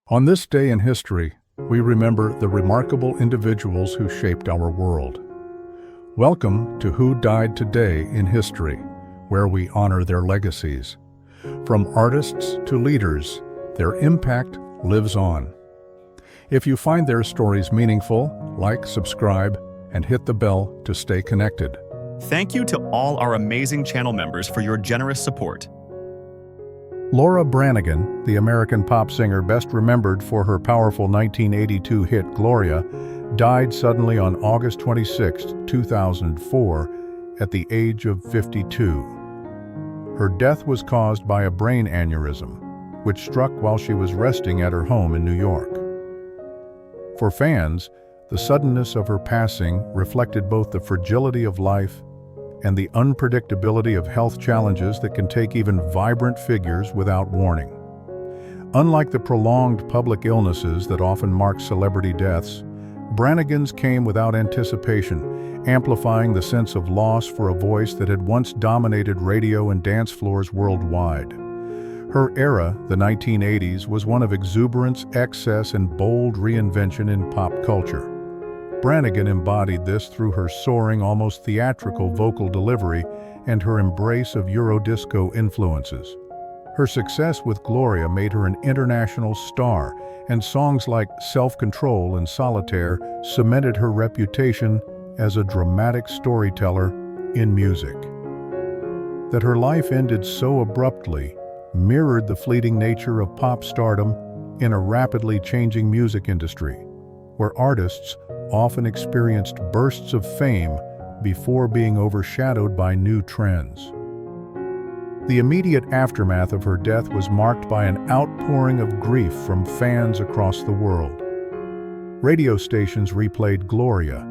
On this day in history, we remember the remarkable individuals who shaped our world. Welcome to Who Died Today in History, where we honor their legacies. From artists to leaders, their impact lives on. If you find their stories meaningful, like, subscribe, and hit the bell to stay connected. Thank you to all our amazing channel members for your generous support. Laura Branigan, the American pop singer best remembered for her powerful 1982 hit Gloria, died suddenly on August 26, 2004, at the age of 52. Her death was caused by a brain aneurysm, which struck while she was resting at her home in New York. For fans, the suddenness of her passing reflected both the fragility of life and the unpredictability of health challenges that can take even vibrant figures without warning. Unlike the prolonged public illnesses that often mark celebrity deaths, Branigan's came without anticipation, amplifying the sense of loss for a voice that had once dominated radio and dance floors worldwide. Her era, the 1980s, was one of exuberance, excess, and bold reinvention in pop culture. Branigan embodied this through her soaring, almost theatrical vocal delivery and her embrace of Eurodisco influences. Her success with Gloria made her an international star, and songs like Self-Control and Solitaire cemented her reputation as a dramatic storyteller in music. That her life ended so abruptly mirrored the fleeting nature of pop stardom in a rapidly changing music industry, where artists often experienced bursts of fame before being overshadowed by new trends. The immediate aftermath of her death was marked by an outpouring of grief from fans across the world. Radio stations replayed Gloria,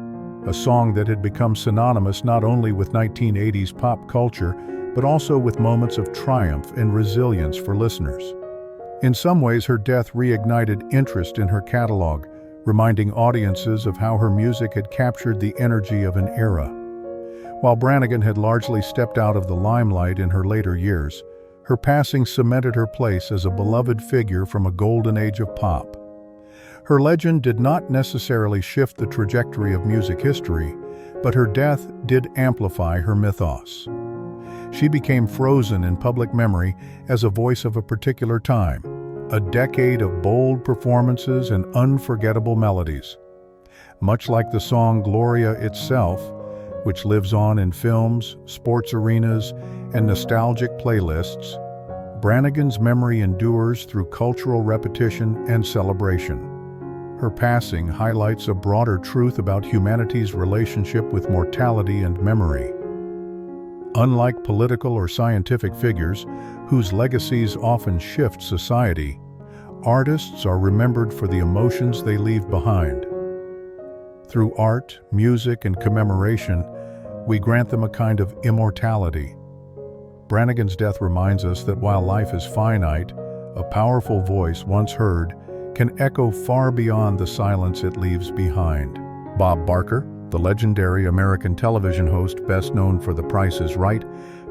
a song that had become synonymous not only with 1980s pop culture, but also with moments of triumph and resilience for listeners. In some ways, her death reignited interest in her catalog, reminding audiences of how her music had captured the energy of an era. While Branigan had largely stepped out of the limelight in her later years, her passing cemented her place as a beloved figure from a golden age of pop. Her legend did not necessarily shift the trajectory of music history, but her death did amplify her mythos. She became frozen in public memory as a voice of a particular time, a decade of bold performances and unforgettable melodies. Much like the song Gloria itself, which lives on in films, sports arenas, and nostalgic playlists, Branigan's memory endures through cultural repetition and celebration. Her passing highlights a broader truth about humanity's relationship with mortality and memory. Unlike political or scientific figures, whose legacies often shift society, artists are remembered for the emotions they leave behind. Through art, music, and commemoration, we grant them a kind of immortality. Branigan's death reminds us that while life is finite, a powerful voice once heard can echo far beyond the silence it leaves behind. Bob Barker, the legendary American television host best known for The Price is Right,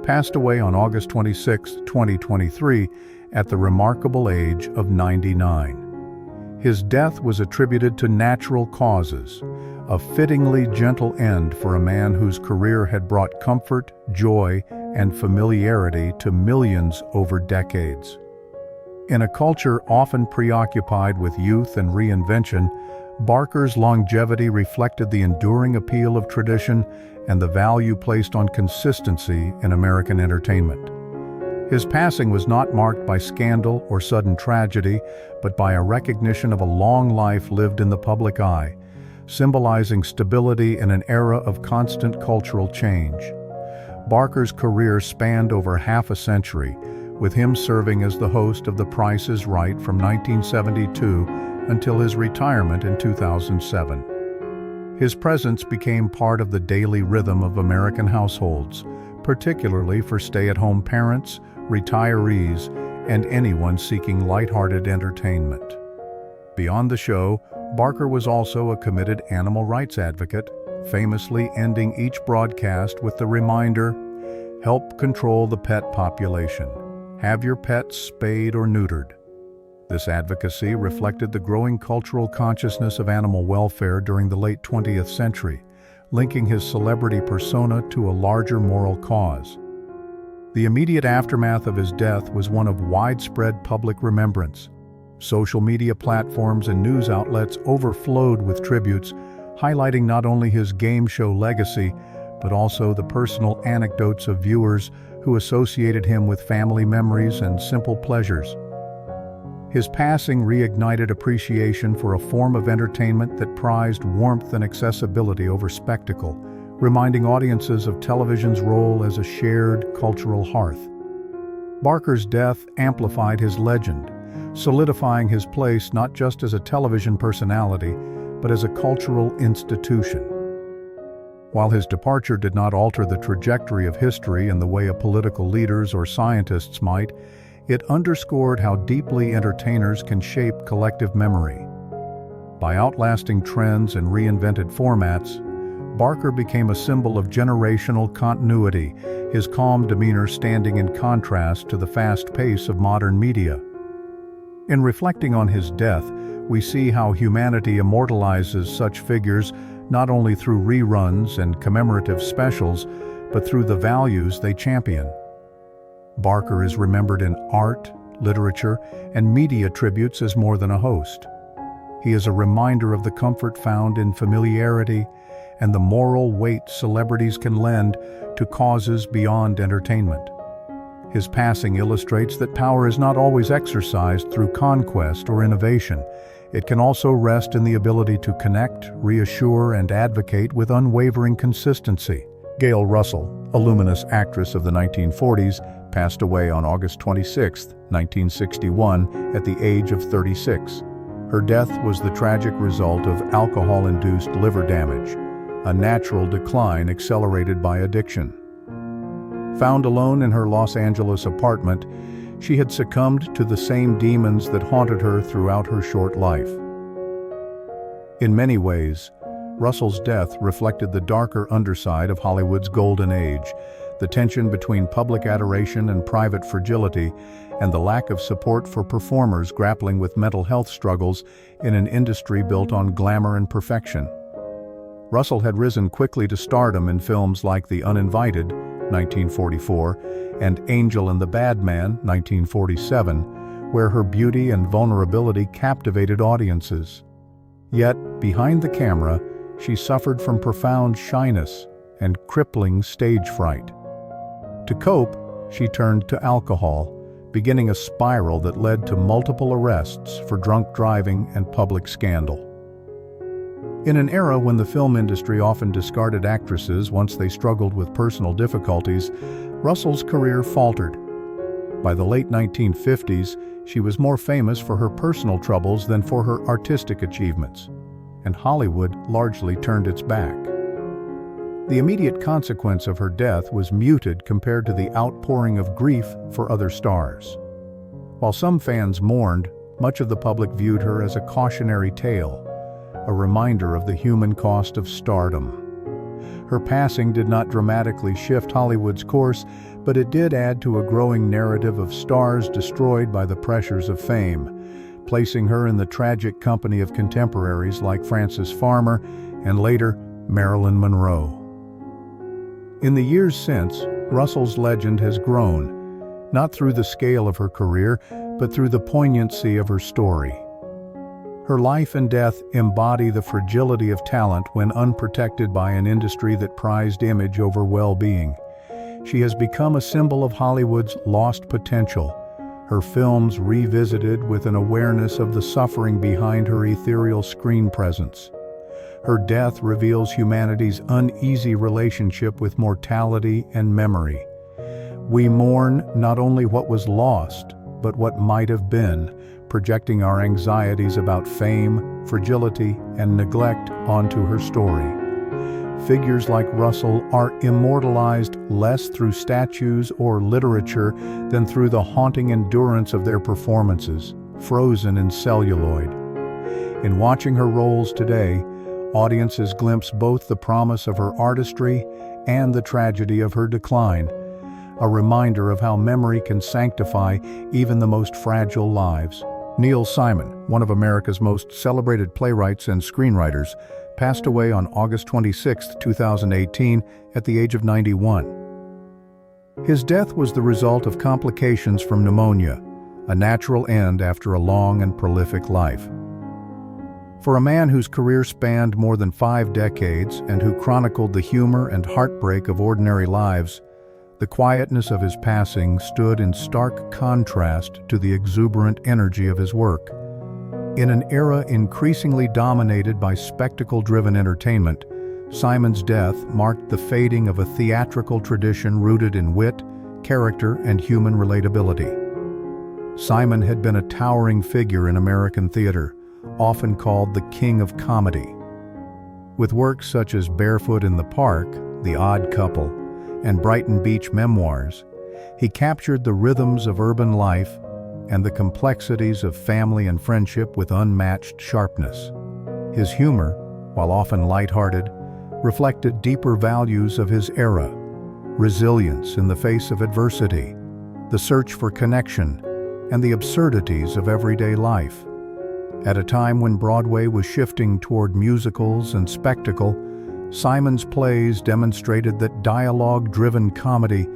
passed away on August 26, 2023, at the remarkable age of 99. His death was attributed to natural causes, a fittingly gentle end for a man whose career had brought comfort, joy, and familiarity to millions over decades. In a culture often preoccupied with youth and reinvention, Barker's longevity reflected the enduring appeal of tradition and the value placed on consistency in American entertainment. His passing was not marked by scandal or sudden tragedy, but by a recognition of a long life lived in the public eye, symbolizing stability in an era of constant cultural change. Barker's career spanned over half a century, with him serving as the host of The Price is Right from 1972 until his retirement in 2007. His presence became part of the daily rhythm of American households, particularly for stay-at-home parents, retirees, and anyone seeking lighthearted entertainment. Beyond the show, Barker was also a committed animal rights advocate, famously ending each broadcast with the reminder, "Help control the pet population. Have your pets spayed or neutered." This advocacy reflected the growing cultural consciousness of animal welfare during the late 20th century, linking his celebrity persona to a larger moral cause. The immediate aftermath of his death was one of widespread public remembrance. Social media platforms and news outlets overflowed with tributes, highlighting not only his game show legacy, but also the personal anecdotes of viewers who associated him with family memories and simple pleasures. His passing reignited appreciation for a form of entertainment that prized warmth and accessibility over spectacle, reminding audiences of television's role as a shared cultural hearth. Barker's death amplified his legend, solidifying his place not just as a television personality, but as a cultural institution. While his departure did not alter the trajectory of history in the way of political leaders or scientists might, it underscored how deeply entertainers can shape collective memory. By outlasting trends and reinvented formats, Barker became a symbol of generational continuity, his calm demeanor standing in contrast to the fast pace of modern media. In reflecting on his death, we see how humanity immortalizes such figures not only through reruns and commemorative specials, but through the values they champion. Barker is remembered in art, literature, and media tributes as more than a host. He is a reminder of the comfort found in familiarity and the moral weight celebrities can lend to causes beyond entertainment. His passing illustrates that power is not always exercised through conquest or innovation. It can also rest in the ability to connect, reassure, and advocate with unwavering consistency. Gail Russell, a luminous actress of the 1940s, passed away on August 26, 1961, at the age of 36. Her death was the tragic result of alcohol-induced liver damage, a natural decline accelerated by addiction. Found alone in her Los Angeles apartment, she had succumbed to the same demons that haunted her throughout her short life. In many ways, Russell's death reflected the darker underside of Hollywood's golden age, the tension between public adoration and private fragility, and the lack of support for performers grappling with mental health struggles in an industry built on glamour and perfection. Russell had risen quickly to stardom in films like The Uninvited, 1944, and Angel and the Badman, 1947, where her beauty and vulnerability captivated audiences. Yet, behind the camera, she suffered from profound shyness and crippling stage fright. To cope, she turned to alcohol, beginning a spiral that led to multiple arrests for drunk driving and public scandal. In an era when the film industry often discarded actresses once they struggled with personal difficulties, Russell's career faltered. By the late 1950s, she was more famous for her personal troubles than for her artistic achievements, and Hollywood largely turned its back. The immediate consequence of her death was muted compared to the outpouring of grief for other stars. While some fans mourned, much of the public viewed her as a cautionary tale, a reminder of the human cost of stardom. Her passing did not dramatically shift Hollywood's course, but it did add to a growing narrative of stars destroyed by the pressures of fame, placing her in the tragic company of contemporaries like Frances Farmer and later Marilyn Monroe. In the years since, Russell's legend has grown, not through the scale of her career, but through the poignancy of her story. Her life and death embody the fragility of talent when unprotected by an industry that prized image over well-being. She has become a symbol of Hollywood's lost potential, her films revisited with an awareness of the suffering behind her ethereal screen presence. Her death reveals humanity's uneasy relationship with mortality and memory. We mourn not only what was lost, but what might have been, projecting our anxieties about fame, fragility, and neglect onto her story. Figures like Russell are immortalized less through statues or literature than through the haunting endurance of their performances, frozen in celluloid. In watching her roles today, audiences glimpse both the promise of her artistry and the tragedy of her decline, a reminder of how memory can sanctify even the most fragile lives. Neil Simon, one of America's most celebrated playwrights and screenwriters, passed away on August 26, 2018, at the age of 91. His death was the result of complications from pneumonia, a natural end after a long and prolific life. For a man whose career spanned more than 5 decades and who chronicled the humor and heartbreak of ordinary lives, the quietness of his passing stood in stark contrast to the exuberant energy of his work. In an era increasingly dominated by spectacle-driven entertainment, Simon's death marked the fading of a theatrical tradition rooted in wit, character, and human relatability. Simon had been a towering figure in American theater, often called the King of Comedy. With works such as Barefoot in the Park, The Odd Couple, and Brighton Beach Memoirs, he captured the rhythms of urban life and the complexities of family and friendship with unmatched sharpness. His humor, while often lighthearted, reflected deeper values of his era: resilience in the face of adversity, the search for connection, and the absurdities of everyday life. At a time when Broadway was shifting toward musicals and spectacle, Simon's plays demonstrated that dialogue-driven comedy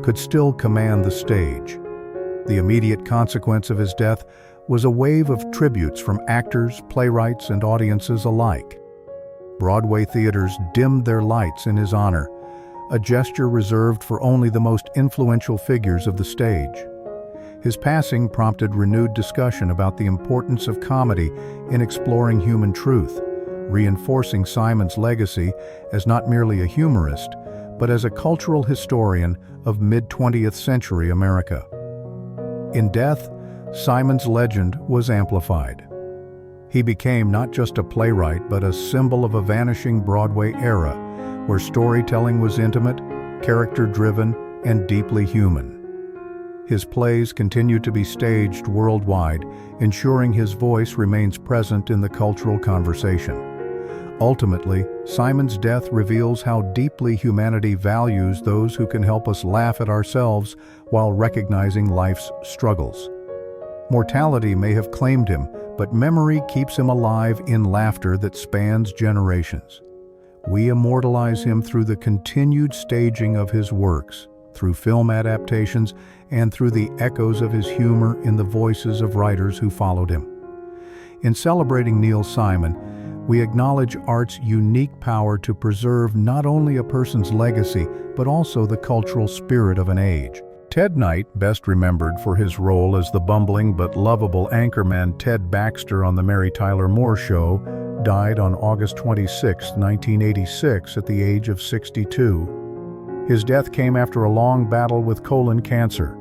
could still command the stage. The immediate consequence of his death was a wave of tributes from actors, playwrights, and audiences alike. Broadway theaters dimmed their lights in his honor, a gesture reserved for only the most influential figures of the stage. His passing prompted renewed discussion about the importance of comedy in exploring human truth, reinforcing Simon's legacy as not merely a humorist, but as a cultural historian of mid-20th century America. In death, Simon's legend was amplified. He became not just a playwright, but a symbol of a vanishing Broadway era, where storytelling was intimate, character-driven, and deeply human. His plays continue to be staged worldwide, ensuring his voice remains present in the cultural conversation. Ultimately, Simon's death reveals how deeply humanity values those who can help us laugh at ourselves while recognizing life's struggles. Mortality may have claimed him, but memory keeps him alive in laughter that spans generations. We immortalize him through the continued staging of his works, through film adaptations, and through the echoes of his humor in the voices of writers who followed him. In celebrating Neil Simon, we acknowledge art's unique power to preserve not only a person's legacy, but also the cultural spirit of an age. Ted Knight, best remembered for his role as the bumbling but lovable anchorman Ted Baxter on The Mary Tyler Moore Show, died on August 26, 1986, at the age of 62. His death came after a long battle with colon cancer,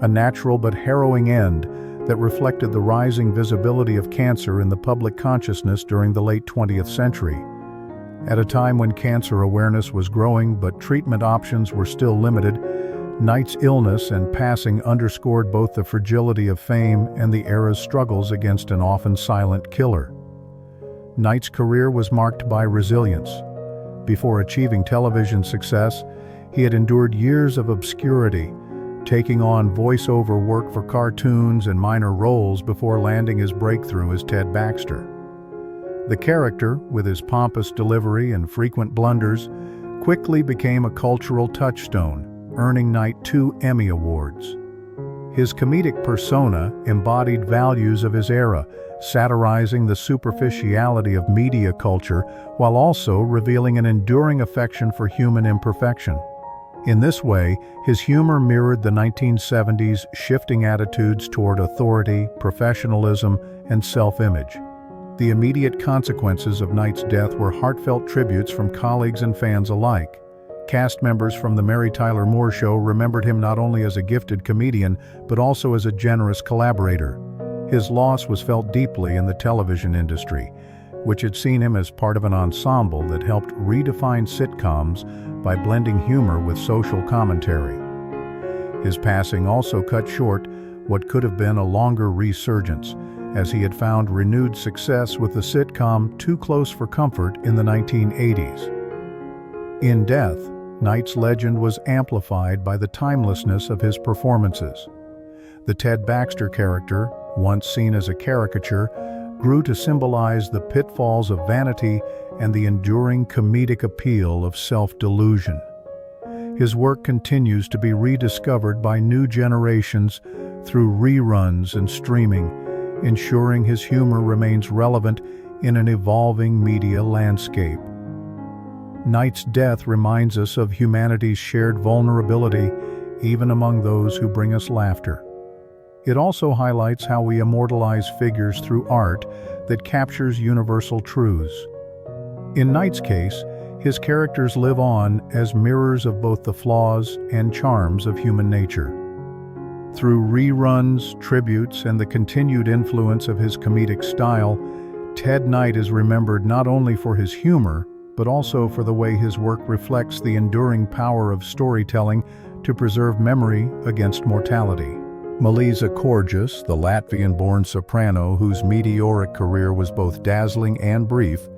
a natural but harrowing end that reflected the rising visibility of cancer in the public consciousness during the late 20th century. At a time when cancer awareness was growing but treatment options were still limited, Knight's illness and passing underscored both the fragility of fame and the era's struggles against an often silent killer. Knight's career was marked by resilience. Before achieving television success, he had endured years of obscurity, taking on voiceover work for cartoons and minor roles before landing his breakthrough as Ted Baxter. The character, with his pompous delivery and frequent blunders, quickly became a cultural touchstone, earning Knight 2 Emmy Awards. His comedic persona embodied values of his era, satirizing the superficiality of media culture while also revealing an enduring affection for human imperfection. In this way, his humor mirrored the 1970s shifting attitudes toward authority, professionalism, and self-image. The immediate consequences of Knight's death were heartfelt tributes from colleagues and fans alike. Cast members from The Mary Tyler Moore Show remembered him not only as a gifted comedian, but also as a generous collaborator. His loss was felt deeply in the television industry, which had seen him as part of an ensemble that helped redefine sitcoms by blending humor with social commentary. His passing also cut short what could have been a longer resurgence, as he had found renewed success with the sitcom Too Close for Comfort in the 1980s. In death, Knight's legend was amplified by the timelessness of his performances. The Ted Baxter character, once seen as a caricature, grew to symbolize the pitfalls of vanity and the enduring comedic appeal of self-delusion. His work continues to be rediscovered by new generations through reruns and streaming, ensuring his humor remains relevant in an evolving media landscape. Knight's death reminds us of humanity's shared vulnerability, even among those who bring us laughter. It also highlights how we immortalize figures through art that captures universal truths. In Knight's case, his characters live on as mirrors of both the flaws and charms of human nature. Through reruns, tributes, and the continued influence of his comedic style, Ted Knight is remembered not only for his humor, but also for the way his work reflects the enduring power of storytelling to preserve memory against mortality. Mela Corgis, the Latvian-born soprano whose meteoric career was both dazzling and brief,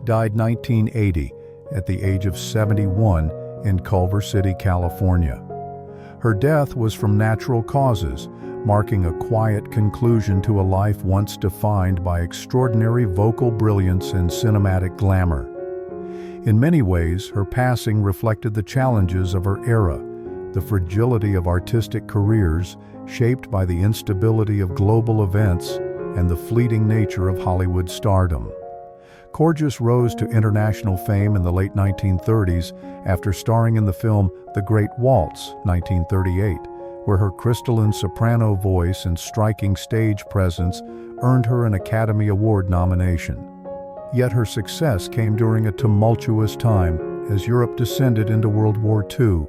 died 1980 at the age of 71 in Culver City, California. Her death was from natural causes, marking a quiet conclusion to a life once defined by extraordinary vocal brilliance and cinematic glamour. In many ways, her passing reflected the challenges of her era, the fragility of artistic careers shaped by the instability of global events and the fleeting nature of Hollywood stardom. Corgis rose to international fame in the late 1930s after starring in the film The Great Waltz, 1938, where her crystalline soprano voice and striking stage presence earned her an Academy Award nomination. Yet her success came during a tumultuous time as Europe descended into World War II.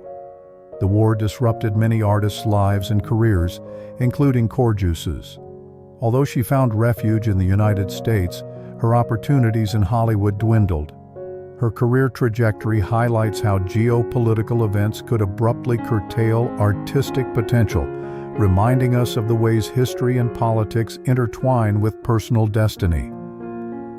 The war disrupted many artists' lives and careers, including Corgis's. Although she found refuge in the United States, her opportunities in Hollywood dwindled. Her career trajectory highlights how geopolitical events could abruptly curtail artistic potential, reminding us of the ways history and politics intertwine with personal destiny.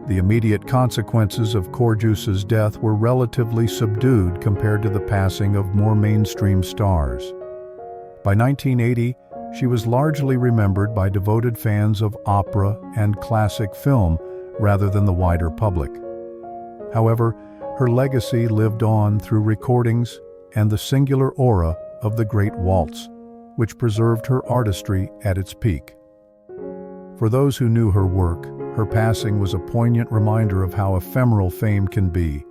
The immediate consequences of Corgis's death were relatively subdued compared to the passing of more mainstream stars. By 1980, she was largely remembered by devoted fans of opera and classic film rather than the wider public. However, her legacy lived on through recordings and the singular aura of The Great Waltz, which preserved her artistry at its peak. For those who knew her work, her passing was a poignant reminder of how ephemeral fame can be,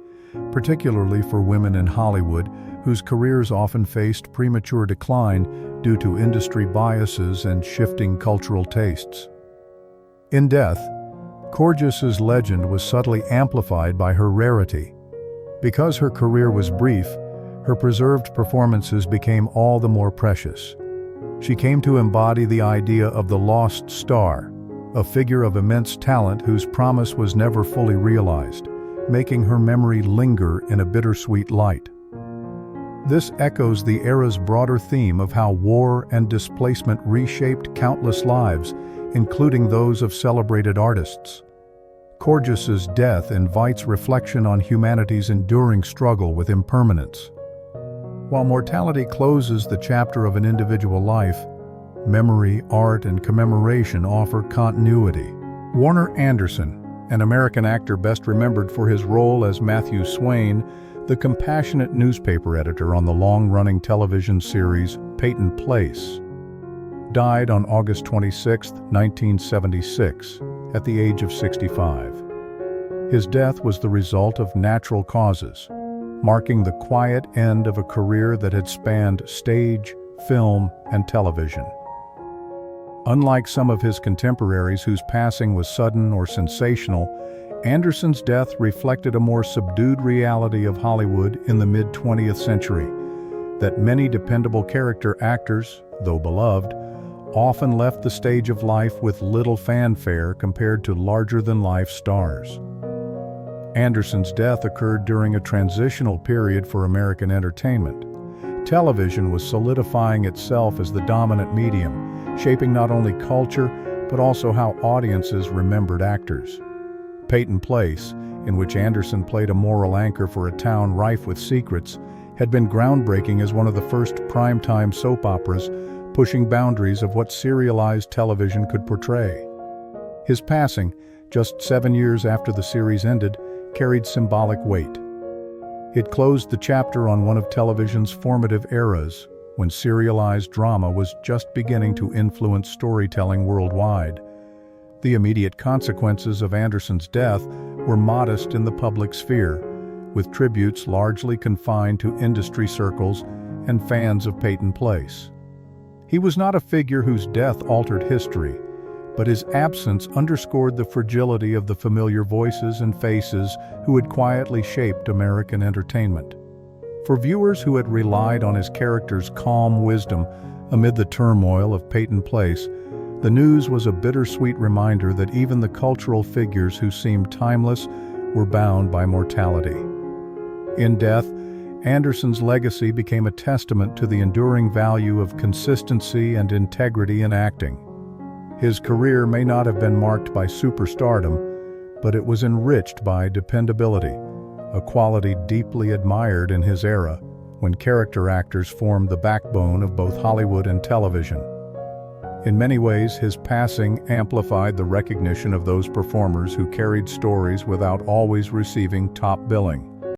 particularly for women in Hollywood, whose careers often faced premature decline due to industry biases and shifting cultural tastes. In death, Corgis's legend was subtly amplified by her rarity. Because her career was brief, her preserved performances became all the more precious. She came to embody the idea of the lost star, a figure of immense talent whose promise was never fully realized, making her memory linger in a bittersweet light. This echoes the era's broader theme of how war and displacement reshaped countless lives, including those of celebrated artists. Corgis's death invites reflection on humanity's enduring struggle with impermanence. While mortality closes the chapter of an individual life, memory, art, and commemoration offer continuity. Warner Anderson, an American actor best remembered for his role as Matthew Swain, the compassionate newspaper editor on the long-running television series Peyton Place, died on August 26, 1976, at the age of 65. His death was the result of natural causes, marking the quiet end of a career that had spanned stage, film, and television. Unlike some of his contemporaries whose passing was sudden or sensational, Anderson's death reflected a more subdued reality of Hollywood in the mid-20th century, that many dependable character actors, though beloved, often left the stage of life with little fanfare compared to larger-than-life stars. Anderson's death occurred during a transitional period for American entertainment. Television was solidifying itself as the dominant medium, shaping not only culture, but also how audiences remembered actors. Peyton Place, in which Anderson played a moral anchor for a town rife with secrets, had been groundbreaking as one of the first primetime soap operas, pushing boundaries of what serialized television could portray. His passing, just 7 years after the series ended, carried symbolic weight. It closed the chapter on one of television's formative eras, when serialized drama was just beginning to influence storytelling worldwide. The immediate consequences of Anderson's death were modest in the public sphere, with tributes largely confined to industry circles and fans of Peyton Place. He was not a figure whose death altered history, but his absence underscored the fragility of the familiar voices and faces who had quietly shaped American entertainment. For viewers who had relied on his character's calm wisdom amid the turmoil of Peyton Place, the news was a bittersweet reminder that even the cultural figures who seemed timeless were bound by mortality. In death, Anderson's legacy became a testament to the enduring value of consistency and integrity in acting. His career may not have been marked by superstardom, but it was enriched by dependability, a quality deeply admired in his era, when character actors formed the backbone of both Hollywood and television. In many ways, his passing amplified the recognition of those performers who carried stories without always receiving top billing.